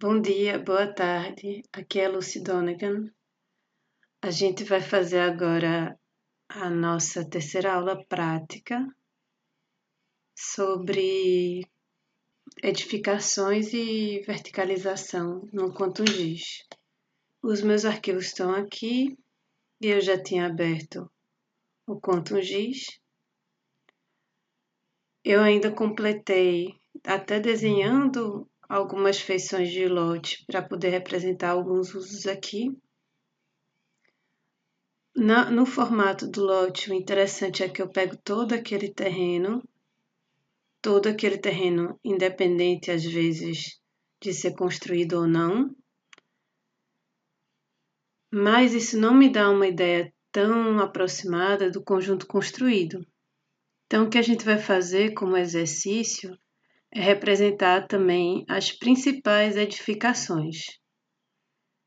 Bom dia, boa tarde. Aqui é Lucy Donegan. A gente vai fazer agora a nossa terceira aula prática sobre edificações e verticalização no Quantum GIS. Os meus arquivos estão aqui e eu já tinha aberto o Quantum GIS. Eu ainda completei até desenhando algumas feições de lote para poder representar alguns usos aqui. No formato do lote, o interessante é que eu pego todo aquele terreno independente às vezes de ser construído ou não, mas isso não me dá uma ideia tão aproximada do conjunto construído. Então, o que a gente vai fazer como exercício é representar também as principais edificações.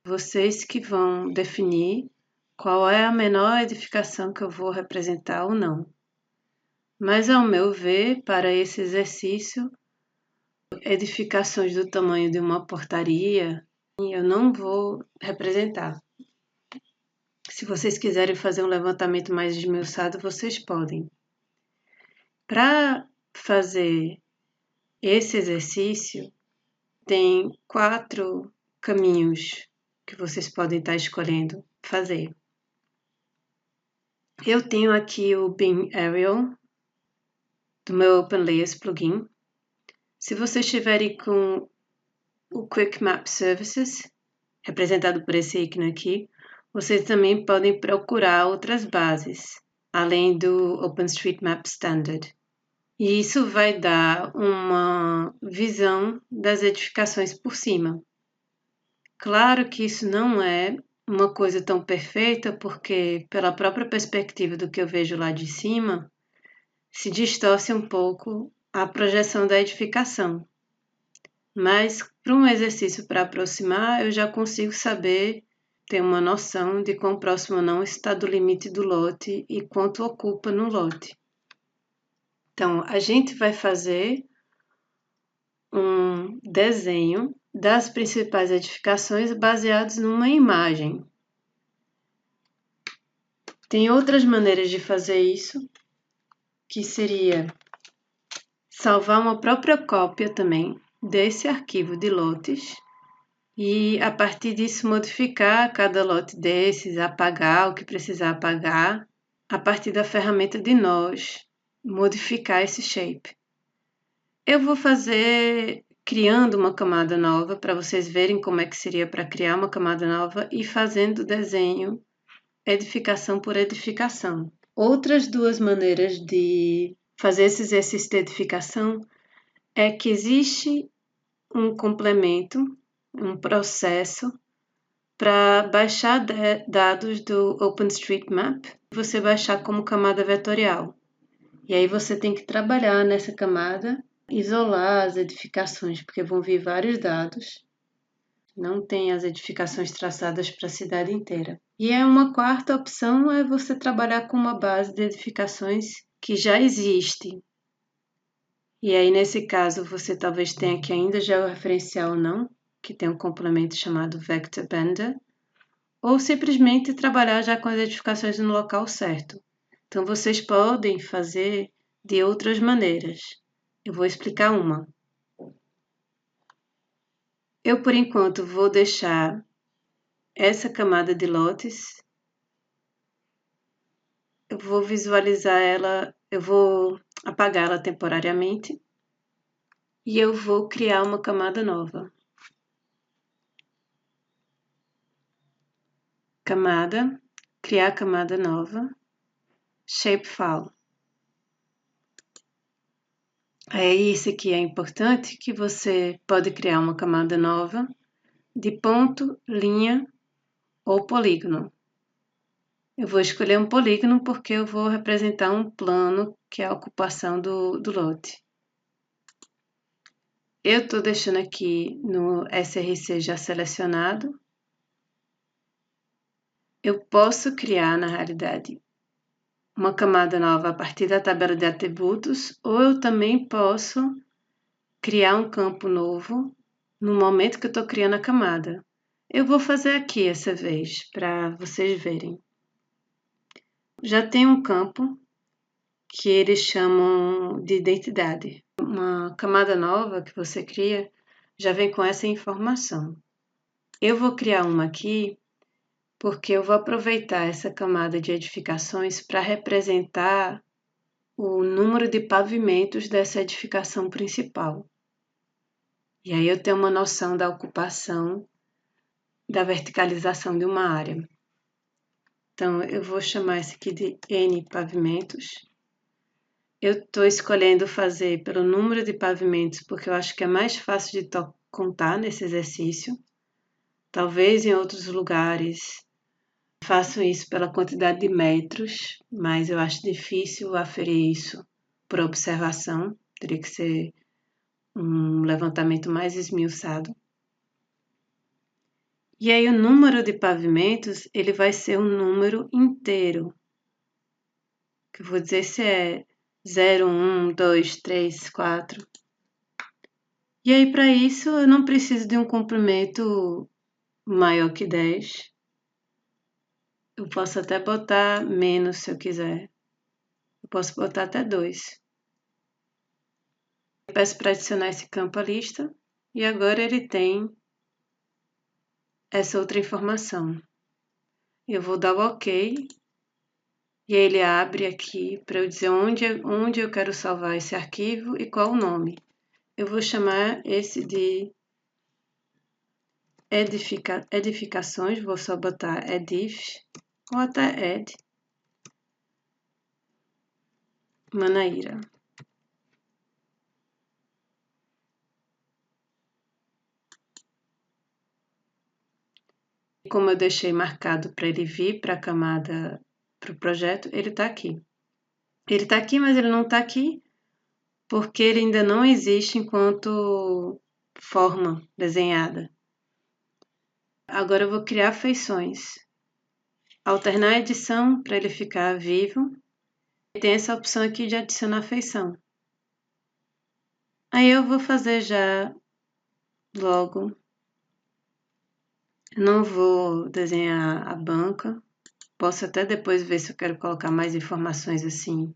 Vocês que vão definir qual é a menor edificação que eu vou representar ou não. Mas, ao meu ver, para esse exercício, edificações do tamanho de uma portaria, eu não vou representar. Se vocês quiserem fazer um levantamento mais esmiuçado, vocês podem. Para fazer esse exercício, tem 4 caminhos que vocês podem estar escolhendo fazer. Eu tenho aqui o Beam Aerial do meu OpenLayers plugin. Se vocês estiverem com o Quick Map Services, representado por esse ícone aqui, vocês também podem procurar outras bases, além do OpenStreetMap Standard. E isso vai dar uma visão das edificações por cima. Claro que isso não é uma coisa tão perfeita, porque pela própria perspectiva do que eu vejo lá de cima, se distorce um pouco a projeção da edificação. Mas para um exercício para aproximar, eu já consigo saber, ter uma noção de quão próximo ou não está do limite do lote e quanto ocupa no lote. Então, a gente vai fazer um desenho das principais edificações baseados numa imagem. Tem outras maneiras de fazer isso, que seria salvar uma própria cópia também desse arquivo de lotes e, a partir disso, modificar cada lote desses, apagar o que precisar apagar, a partir da ferramenta de nós, modificar esse shape. Eu vou fazer criando uma camada nova para vocês verem como é que seria para criar uma camada nova e fazendo o desenho edificação por edificação. Outras 2 maneiras de fazer esse exercício de edificação é que existe um complemento, um processo para baixar dados do OpenStreetMap, você baixar como camada vetorial. E aí você tem que trabalhar nessa camada, isolar as edificações, porque vão vir vários dados. Não tem as edificações traçadas para a cidade inteira. E uma quarta opção é você trabalhar com uma base de edificações que já existe. E aí, nesse caso, você talvez tenha que ainda georreferenciar ou não, que tem um complemento chamado Vector Bender, ou simplesmente trabalhar já com as edificações no local certo. Então, vocês podem fazer de outras maneiras. Eu vou explicar uma. Eu, por enquanto, vou deixar essa camada de lotes. Eu vou visualizar ela, eu vou apagar ela temporariamente e eu vou criar uma camada nova. Camada, criar camada nova, Shapefile. Aí isso aqui é importante, que você pode criar uma camada nova de ponto, linha ou polígono. Eu vou escolher um polígono porque eu vou representar um plano que é a ocupação do lote. Eu estou deixando aqui no SRC já selecionado. Eu posso criar, na realidade, uma camada nova a partir da tabela de atributos, ou eu também posso criar um campo novo no momento que eu estou criando a camada. Eu vou fazer aqui essa vez, para vocês verem. Já tem um campo que eles chamam de identidade. Uma camada nova que você cria já vem com essa informação. Eu vou criar uma aqui porque eu vou aproveitar essa camada de edificações para representar o número de pavimentos dessa edificação principal. E aí eu tenho uma noção da ocupação, da verticalização de uma área. Então, eu vou chamar esse aqui de N pavimentos. Eu estou escolhendo fazer pelo número de pavimentos porque eu acho que é mais fácil de contar nesse exercício. Talvez em outros lugares façam isso pela quantidade de metros, mas eu acho difícil aferir isso por observação. Teria que ser um levantamento mais esmiuçado. E aí o número de pavimentos, ele vai ser um número inteiro. Que eu vou dizer se é 0, 1, 2, 3, 4. E aí para isso eu não preciso de um comprimento maior que 10. Eu posso até botar menos se eu quiser. Eu posso botar até 2. Eu peço para adicionar esse campo à lista e agora ele tem essa outra informação. Eu vou dar o OK e ele abre aqui para eu dizer onde eu quero salvar esse arquivo e qual o nome. Eu vou chamar esse de edificações, vou só botar edif ou até ed Manaíra. Como eu deixei marcado para ele vir para a camada, para o projeto, ele está aqui. Ele está aqui, mas ele não está aqui porque ele ainda não existe enquanto forma desenhada. Agora eu vou criar feições. Alternar a edição para ele ficar vivo. E tem essa opção aqui de adicionar feição. Aí eu vou fazer já logo. Não vou desenhar a banca. Posso até depois ver se eu quero colocar mais informações assim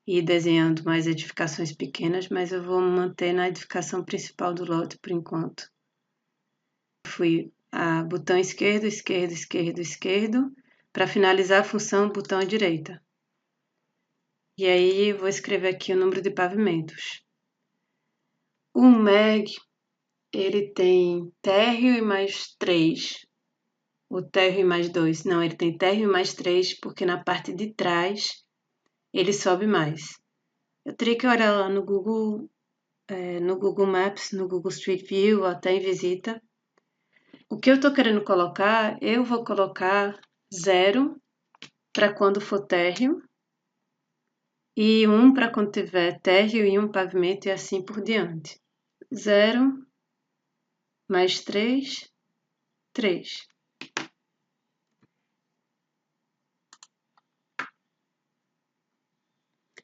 e ir desenhando mais edificações pequenas, mas eu vou manter na edificação principal do lote por enquanto. Fui a botão esquerdo, esquerdo, esquerdo, esquerdo. Para finalizar a função, botão à direita. E aí eu vou escrever aqui o número de pavimentos. O MEG, ele tem térreo e mais 3. O térreo e mais 2. Não, ele tem térreo e mais 3, porque na parte de trás ele sobe mais. Eu teria que olhar lá no Google Maps, no Google Street View, até em visita. O que eu estou querendo colocar, eu vou colocar 0 para quando for térreo, e 1 para quando tiver térreo e um pavimento e assim por diante. 0 mais 3, 3.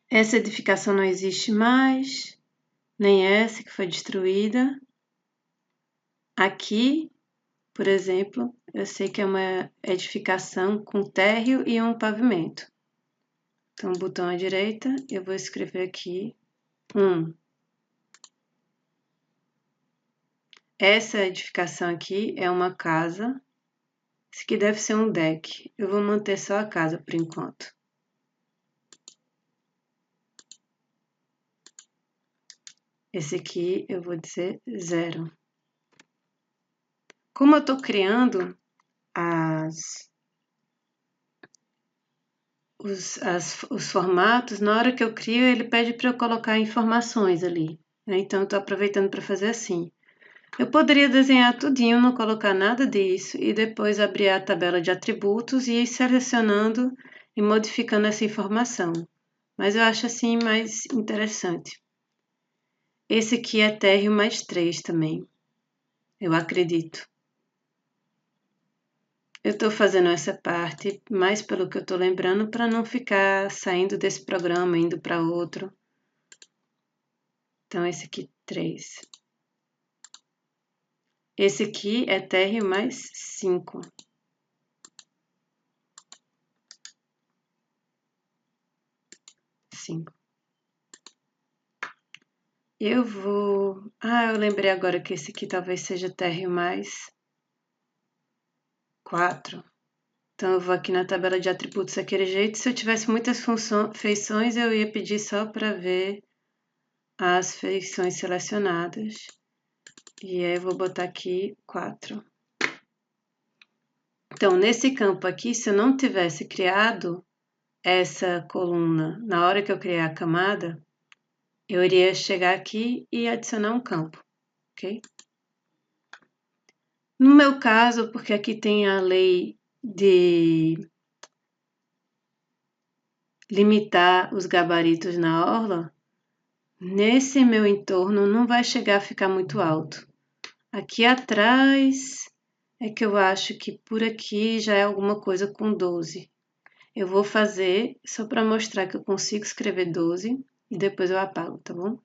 Essa edificação não existe mais, nem essa que foi destruída. Aqui, por exemplo, eu sei que é uma edificação com térreo e um pavimento. Então, botão à direita, eu vou escrever aqui 1. Essa edificação aqui é uma casa. Esse aqui deve ser um deck. Eu vou manter só a casa por enquanto. Esse aqui eu vou dizer 0. Como eu estou criando os formatos, na hora que eu crio, ele pede para eu colocar informações ali. Né? Então, eu estou aproveitando para fazer assim. Eu poderia desenhar tudinho, não colocar nada disso, e depois abrir a tabela de atributos e ir selecionando e modificando essa informação. Mas eu acho assim mais interessante. Esse aqui é térreo mais 3 também, eu acredito. Eu estou fazendo essa parte mais pelo que eu estou lembrando para não ficar saindo desse programa, indo para outro. Então, esse aqui, 3. Esse aqui é térreo mais 5. Eu vou... eu lembrei agora que esse aqui talvez seja térreo mais 4. Então, eu vou aqui na tabela de atributos daquele jeito. Se eu tivesse muitas feições, eu ia pedir só para ver as feições selecionadas. E aí, eu vou botar aqui 4. Então, nesse campo aqui, se eu não tivesse criado essa coluna na hora que eu criar a camada, eu iria chegar aqui e adicionar um campo, ok? No meu caso, porque aqui tem a lei de limitar os gabaritos na orla, nesse meu entorno não vai chegar a ficar muito alto. Aqui atrás é que eu acho que por aqui já é alguma coisa com 12. Eu vou fazer só para mostrar que eu consigo escrever 12 e depois eu apago, tá bom?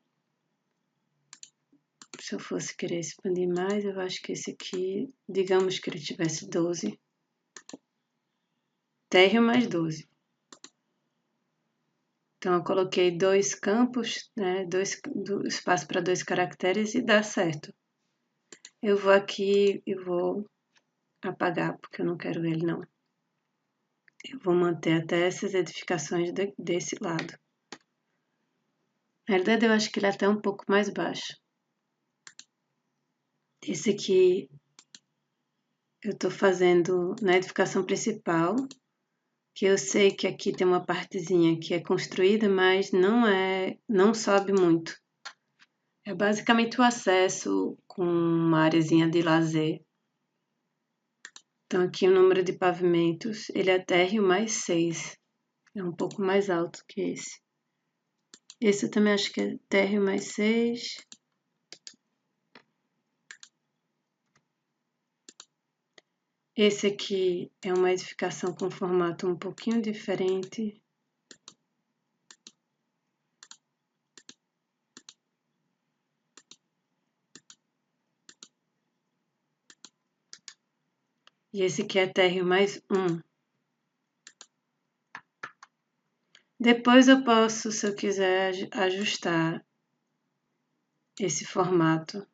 Se eu fosse querer expandir mais, eu acho que esse aqui, digamos que ele tivesse 12. Térreo mais 12. Então, eu coloquei 2 campos, né, espaço para 2 caracteres e dá certo. Eu vou aqui e vou apagar, porque eu não quero ele, não. Eu vou manter até essas edificações desse lado. Na verdade, eu acho que ele é até um pouco mais baixo. Esse aqui eu estou fazendo na edificação principal, que eu sei que aqui tem uma partezinha que é construída, mas não sobe muito. É basicamente o acesso com uma areazinha de lazer. Então aqui o número de pavimentos, ele é térreo mais 6. É um pouco mais alto que esse. Esse eu também acho que é térreo mais 6. Esse aqui é uma edificação com formato um pouquinho diferente. E esse aqui é térreo mais 1. Depois eu posso, se eu quiser, ajustar esse formato.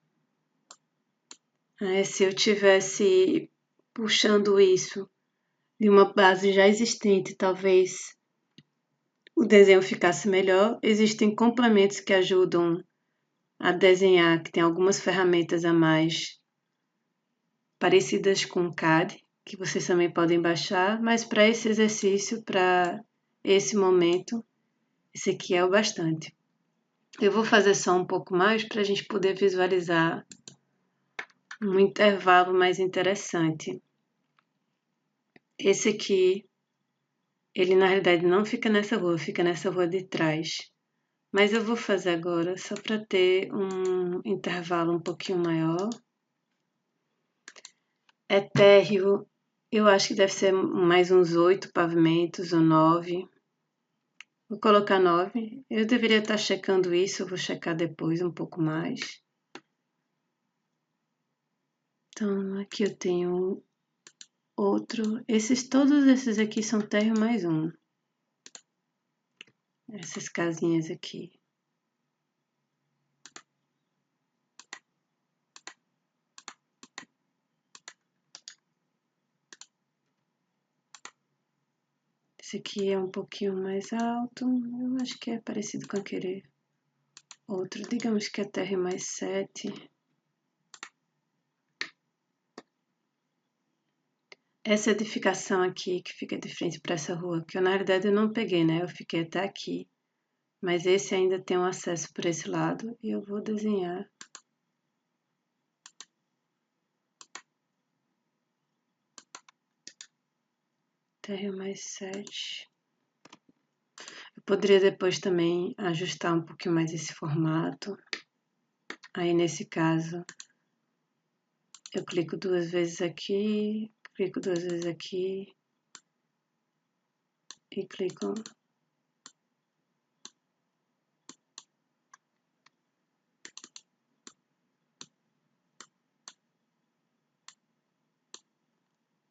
Se eu tivesse puxando isso de uma base já existente, talvez o desenho ficasse melhor. Existem complementos que ajudam a desenhar, que tem algumas ferramentas a mais parecidas com o CAD, que vocês também podem baixar, mas para esse exercício, para esse momento, esse aqui é o bastante. Eu vou fazer só um pouco mais para a gente poder visualizar um intervalo mais interessante. Esse aqui, ele na realidade não fica nessa rua, fica nessa rua de trás. Mas eu vou fazer agora só para ter um intervalo um pouquinho maior. É térreo, eu acho que deve ser mais uns 8 pavimentos ou 9. Vou colocar 9. Eu deveria estar checando isso, eu vou checar depois um pouco mais. Então, aqui eu tenho outro. Todos esses aqui são térreo mais 1. Essas casinhas aqui. Esse aqui é um pouquinho mais alto. Eu acho que é parecido com aquele outro. Digamos que é térreo mais 7. Essa edificação aqui, que fica de frente para essa rua, que eu, na realidade, eu não peguei, né? Eu fiquei até aqui. Mas esse ainda tem um acesso por esse lado. E eu vou desenhar. Térreo mais 7. Eu poderia depois também ajustar um pouquinho mais esse formato. Aí, nesse caso, eu clico 2 vezes aqui, clico 2 vezes aqui e clico.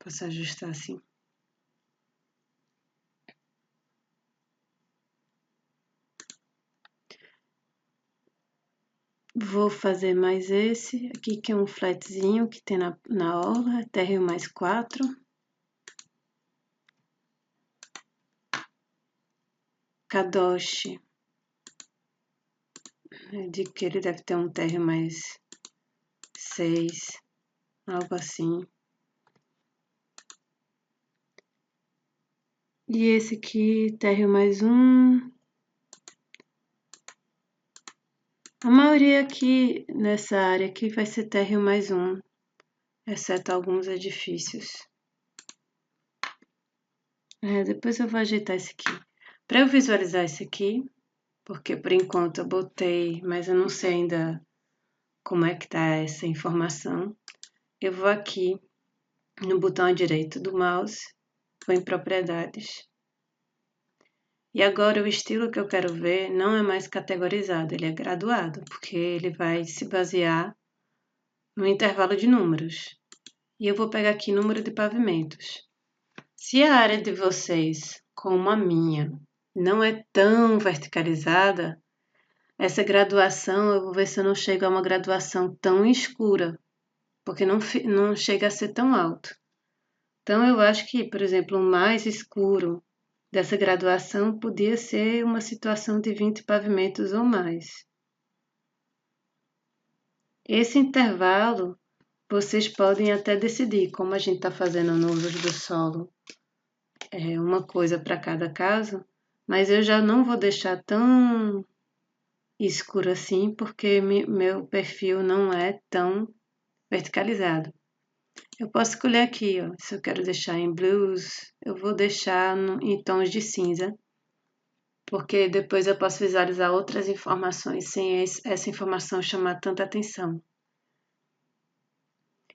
Posso ajustar assim. Vou fazer mais esse aqui, que é um flatzinho que tem na orla, térreo mais 4. Kadoshi. Eu digo que ele deve ter um térreo mais 6, algo assim. E esse aqui, térreo mais 1. A maioria aqui, nessa área aqui, vai ser térreo mais 1, exceto alguns edifícios. Depois eu vou ajeitar esse aqui. Para eu visualizar esse aqui, porque por enquanto eu botei, mas eu não sei ainda como é que tá essa informação, eu vou aqui no botão direito do mouse, vou em propriedades. E agora o estilo que eu quero ver não é mais categorizado, ele é graduado, porque ele vai se basear no intervalo de números. E eu vou pegar aqui número de pavimentos. Se a área de vocês, como a minha, não é tão verticalizada, essa graduação eu vou ver se eu não chego a uma graduação tão escura, porque não chega a ser tão alto. Então eu acho que, por exemplo, o mais escuro dessa graduação podia ser uma situação de 20 pavimentos ou mais. Esse intervalo vocês podem até decidir, como a gente está fazendo no uso do solo, uma coisa para cada caso, mas eu já não vou deixar tão escuro assim, porque meu perfil não é tão verticalizado. Eu posso escolher aqui, ó, se eu quero deixar em blues, eu vou deixar em tons de cinza, porque depois eu posso visualizar outras informações sem essa informação chamar tanta atenção.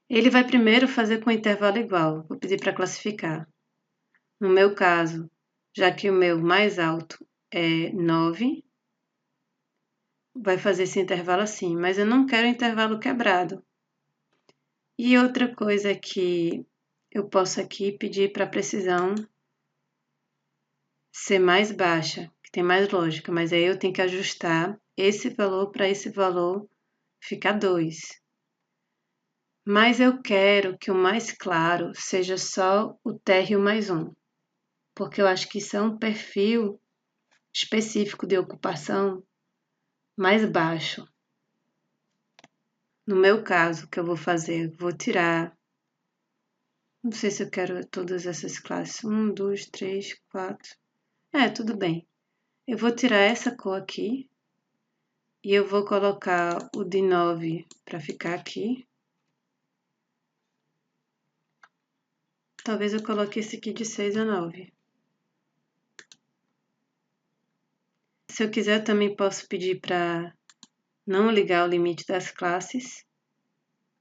Ele vai primeiro fazer com intervalo igual, vou pedir para classificar. No meu caso, já que o meu mais alto é 9, vai fazer esse intervalo assim, mas eu não quero intervalo quebrado. E outra coisa que eu posso aqui pedir para a precisão ser mais baixa, que tem mais lógica, mas aí eu tenho que ajustar esse valor para esse valor ficar 2. Mas eu quero que o mais claro seja só o térreo mais 1, porque eu acho que isso é um perfil específico de ocupação mais baixo. No meu caso, o que eu vou fazer? Vou tirar. Não sei se eu quero todas essas classes. 1, 2, 3, 4. Tudo bem. Eu vou tirar essa cor aqui. E eu vou colocar o de 9 para ficar aqui. Talvez eu coloque esse aqui de 6 a 9. Se eu quiser, eu também posso pedir para não ligar o limite das classes,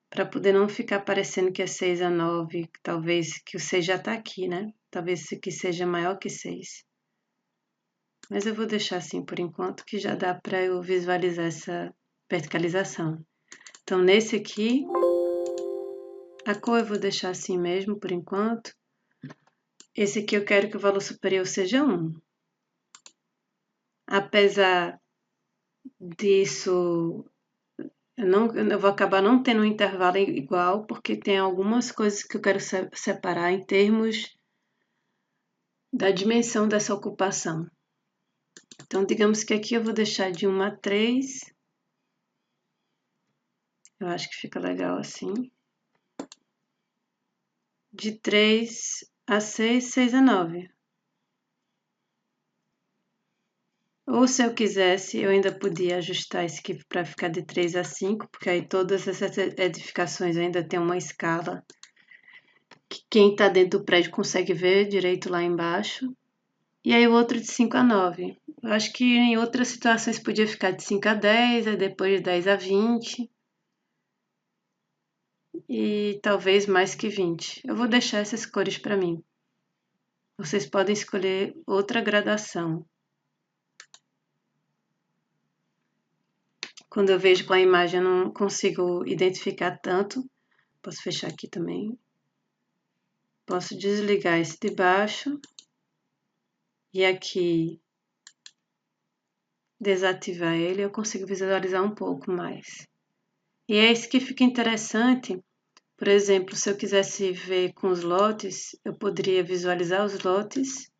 para poder não ficar parecendo que é 6 a 9, talvez que o 6 já está aqui, né? Talvez esse aqui seja maior que 6. Mas eu vou deixar assim por enquanto, que já dá para eu visualizar essa verticalização. Então, nesse aqui, a cor eu vou deixar assim mesmo por enquanto. Esse aqui eu quero que o valor superior seja 1. Apesar disso, eu vou acabar não tendo um intervalo igual, porque tem algumas coisas que eu quero separar em termos da dimensão dessa ocupação. Então, digamos que aqui eu vou deixar de 1 a 3. Eu acho que fica legal assim. De 3 a 6, 6 a 9. Ou se eu quisesse, eu ainda podia ajustar esse aqui para ficar de 3 a 5, porque aí todas essas edificações ainda tem uma escala que quem está dentro do prédio consegue ver direito lá embaixo. E aí o outro de 5 a 9. Eu acho que em outras situações podia ficar de 5 a 10, aí depois de 10 a 20. E talvez mais que 20. Eu vou deixar essas cores para mim. Vocês podem escolher outra gradação. Quando eu vejo com a imagem, eu não consigo identificar tanto. Posso fechar aqui também. Posso desligar esse de baixo e aqui desativar ele, eu consigo visualizar um pouco mais. E é isso que fica interessante. Por exemplo, se eu quisesse ver com os lotes, eu poderia visualizar os lotes,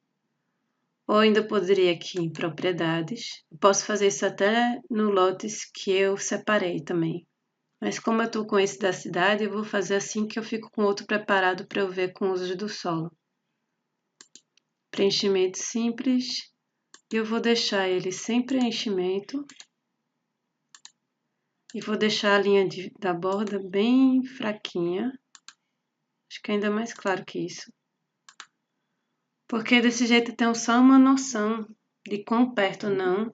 ou ainda poderia aqui em propriedades. Eu posso fazer isso até no lotes que eu separei também. Mas como eu estou com esse da cidade, eu vou fazer assim que eu fico com outro preparado para eu ver com usos do solo. Preenchimento simples. Eu vou deixar ele sem preenchimento. E vou deixar a linha da borda bem fraquinha. Acho que ainda mais claro que isso. Porque desse jeito eu tenho só uma noção de quão perto ou não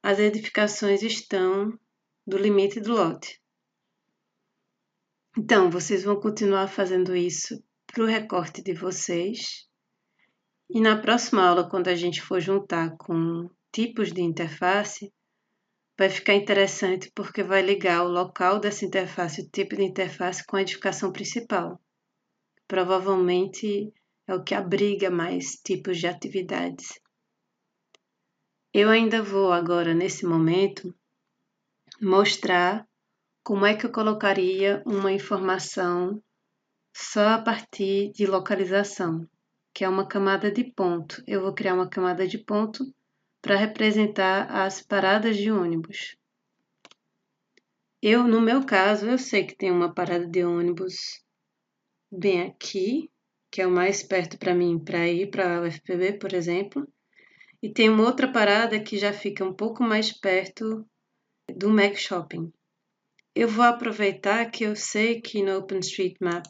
as edificações estão do limite do lote. Então, vocês vão continuar fazendo isso para o recorte de vocês. E na próxima aula, quando a gente for juntar com tipos de interface, vai ficar interessante porque vai ligar o local dessa interface, o tipo de interface, com a edificação principal. Provavelmente é o que abriga mais tipos de atividades. Eu ainda vou agora, nesse momento, mostrar como é que eu colocaria uma informação só a partir de localização, que é uma camada de ponto. Eu vou criar uma camada de ponto para representar as paradas de ônibus. No meu caso, eu sei que tem uma parada de ônibus bem aqui, que é o mais perto para mim para ir para a UFPB, por exemplo. E tem uma outra parada que já fica um pouco mais perto do Mag Shopping. Eu vou aproveitar que eu sei que no OpenStreetMap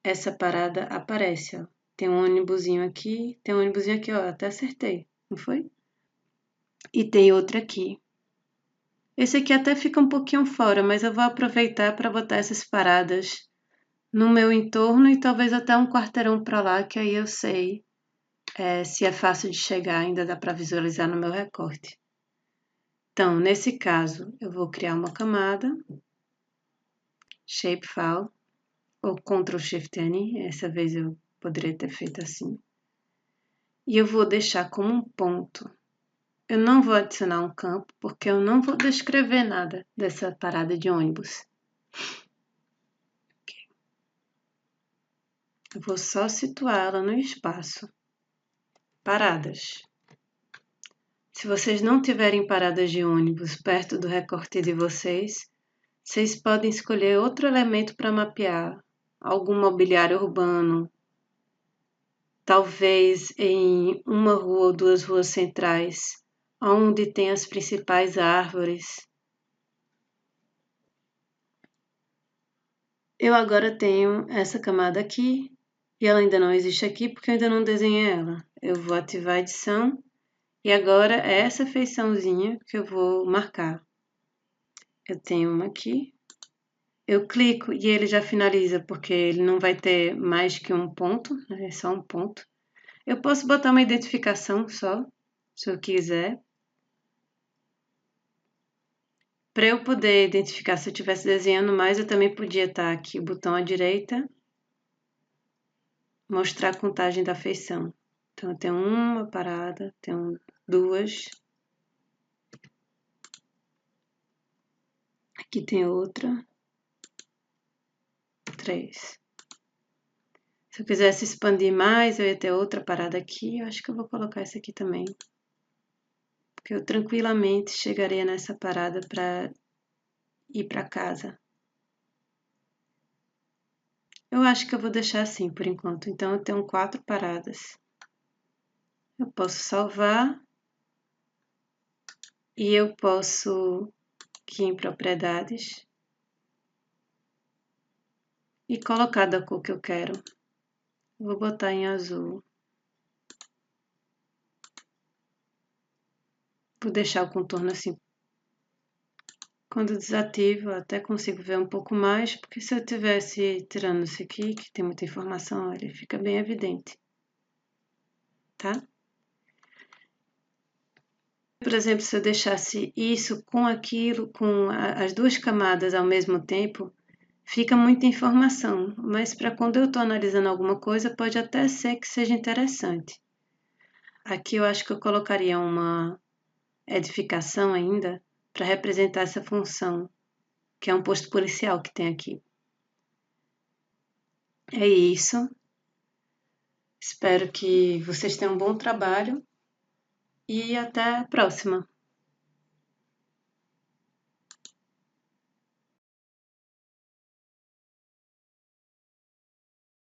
essa parada aparece, ó. Tem um ônibusinho aqui, ó, até acertei, não foi? E tem outro aqui. Esse aqui até fica um pouquinho fora, mas eu vou aproveitar para botar essas paradas no meu entorno e talvez até um quarteirão para lá, que aí eu sei se é fácil de chegar, ainda dá para visualizar no meu recorte. Então, nesse caso, eu vou criar uma camada, Shapefile, ou Ctrl+Shift+N, essa vez eu poderia ter feito assim. E eu vou deixar como um ponto. Eu não vou adicionar um campo, porque eu não vou descrever nada dessa parada de ônibus. Eu vou só situá-la no espaço. Paradas. Se vocês não tiverem paradas de ônibus perto do recorte de vocês podem escolher outro elemento para mapear, algum mobiliário urbano, talvez em uma rua ou duas ruas centrais, onde tem as principais árvores. Eu agora tenho essa camada aqui, e ela ainda não existe aqui porque eu ainda não desenhei ela. Eu vou ativar a edição, e agora é essa feiçãozinha que eu vou marcar. Eu tenho uma aqui, eu clico e ele já finaliza, porque ele não vai ter mais que um ponto, né? É só um ponto. Eu posso botar uma identificação só, se eu quiser. Para eu poder identificar se eu estivesse desenhando mais, eu também podia estar aqui, o botão à direita, mostrar a contagem da feição. Então, eu tenho uma parada, tenho duas. Aqui tem outra. 3. Se eu quisesse expandir mais, eu ia ter outra parada aqui. Eu acho que eu vou colocar essa aqui também. Porque eu tranquilamente chegaria nessa parada para ir para casa. Eu acho que eu vou deixar assim por enquanto. Então, eu tenho 4 paradas. Eu posso salvar. E eu posso aqui em propriedades e colocar da cor que eu quero. Vou botar em azul. Vou deixar o contorno assim. Quando desativo, eu até consigo ver um pouco mais, porque se eu tivesse tirando isso aqui, que tem muita informação, ele fica bem evidente. Tá? Por exemplo, se eu deixasse isso com aquilo, com as duas camadas ao mesmo tempo, fica muita informação, mas para quando eu estou analisando alguma coisa, pode até ser que seja interessante. Aqui eu acho que eu colocaria uma edificação ainda para representar essa função, que é um posto policial que tem aqui. É isso. Espero que vocês tenham um bom trabalho e até a próxima.